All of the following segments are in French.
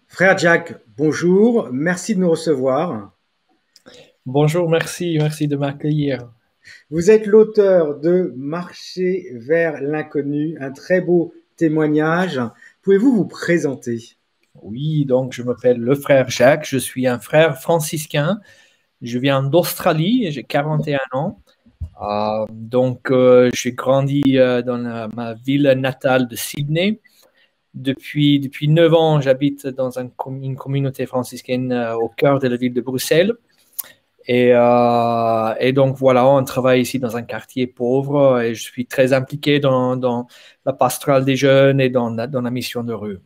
Frère Jack, bonjour, merci de nous recevoir. Bonjour, merci de m'accueillir. Vous êtes l'auteur de Marcher vers l'inconnu, un très beau témoignage. Pouvez-vous vous présenter? Oui, donc je m'appelle le frère Jacques, je suis un frère franciscain. Je viens d'Australie et j'ai 41 ans. J'ai grandi dans ma ville natale de Sydney. Depuis 9 ans, j'habite dans une communauté franciscaine au cœur de la ville de Bruxelles. Et donc voilà, on travaille ici dans un quartier pauvre et je suis très impliqué dans la pastorale des jeunes et dans la mission de rue.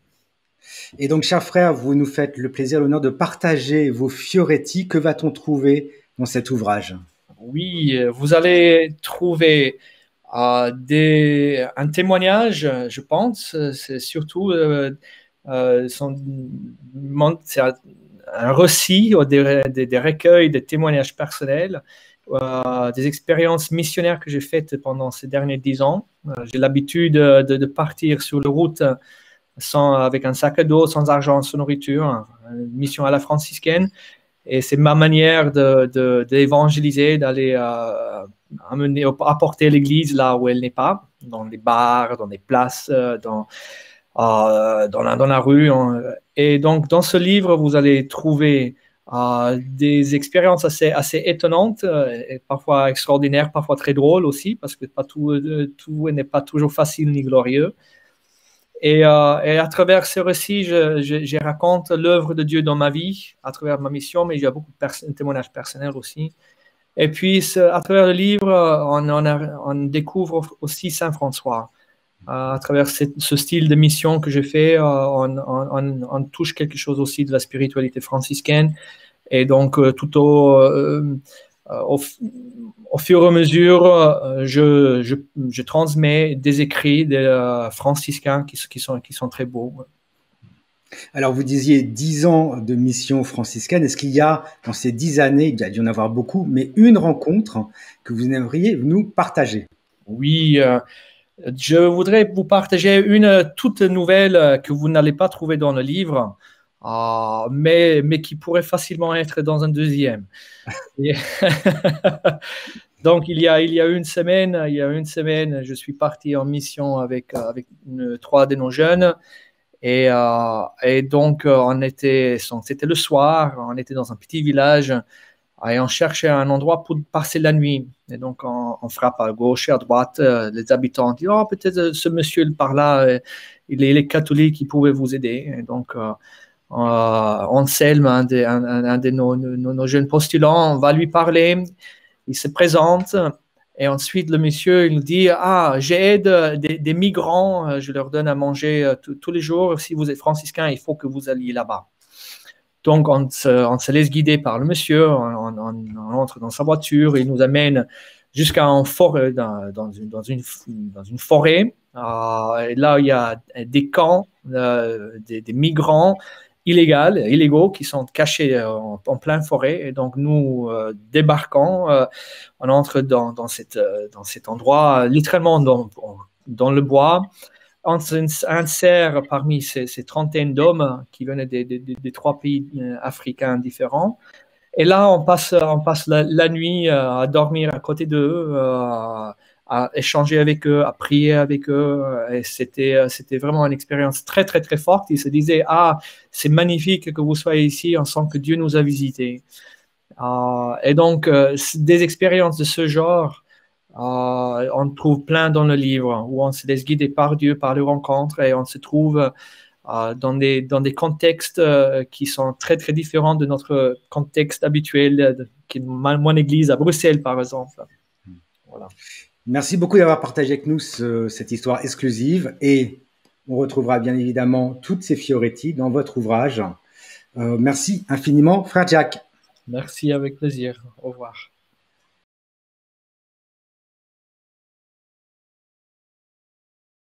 Et donc, cher frère, vous nous faites le plaisir, l'honneur de partager vos fioretti. Que va-t-on trouver dans cet ouvrage? Oui, vous allez trouver un témoignage, je pense. C'est surtout c'est un récit ou des recueils de témoignages personnels, des expériences missionnaires que j'ai faites pendant ces derniers 10 ans. J'ai l'habitude de partir sur la route avec un sac à dos, sans argent, sans nourriture, une mission à la franciscaine. Et c'est ma manière d'évangéliser, d'aller apporter l'Église là où elle n'est pas, dans les bars, dans les places, dans la rue. Et donc, dans ce livre, vous allez trouver des expériences assez étonnantes, et parfois extraordinaires, parfois très drôles aussi, parce que pas tout n'est pas toujours facile ni glorieux. Et à travers ce récit, je raconte l'œuvre de Dieu dans ma vie, à travers ma mission, mais il y a beaucoup de témoignages personnels aussi. Et puis, à travers le livre, on découvre aussi Saint François. À travers ce style de mission que je fais, on touche quelque chose aussi de la spiritualité franciscaine. Et donc, au, au fur et à mesure, je transmets des écrits des franciscains qui sont très beaux. Alors, vous disiez 10 ans de mission franciscaine. Est-ce qu'il y a, dans ces 10 années, il y a dû en avoir beaucoup, mais une rencontre que vous aimeriez nous partager? Oui, je voudrais vous partager une toute nouvelle que vous n'allez pas trouver dans le livre, mais qui pourrait facilement être dans un deuxième. Et Donc, il y a une semaine, je suis parti en mission avec trois de nos jeunes. Et donc, c'était le soir, on était dans un petit village et on cherchait un endroit pour passer la nuit. Et donc, on frappe à gauche et à droite. Les habitants disent, oh, peut-être ce monsieur par là, il est catholique, il pouvait vous aider. Et donc, Anselme, un de nos jeunes postulants, on va lui parler. Il se présente et ensuite le monsieur il nous dit ah j'aide des migrants, je leur donne à manger tous les jours. Si vous êtes franciscain, il faut que vous alliez là-bas. Donc on se laisse guider par le monsieur, on entre dans sa voiture, il nous amène jusqu'à une forêt, dans une forêt. Et là, il y a des camps, des migrants illégaux qui sont cachés en pleine forêt. Et donc, nous débarquons, on entre dans cet endroit, littéralement dans le bois. On insère parmi ces trentaines d'hommes qui venaient des trois pays africains différents. Et là, on passe la nuit à dormir à côté d'eux, à échanger avec eux, à prier avec eux. Et c'était vraiment une expérience très, très, très forte. Ils se disaient, ah, c'est magnifique que vous soyez ici, on sent que Dieu nous a visités. Et donc, des expériences de ce genre, on trouve plein dans le livre, où on se laisse guider par Dieu, par les rencontres, et on se trouve dans des contextes qui sont très, très différents de notre contexte habituel, qui est mon église à Bruxelles, par exemple. Voilà. Merci beaucoup d'avoir partagé avec nous cette histoire exclusive et on retrouvera bien évidemment toutes ces fioretti dans votre ouvrage. Merci infiniment, frère Jack. Merci, avec plaisir. Au revoir.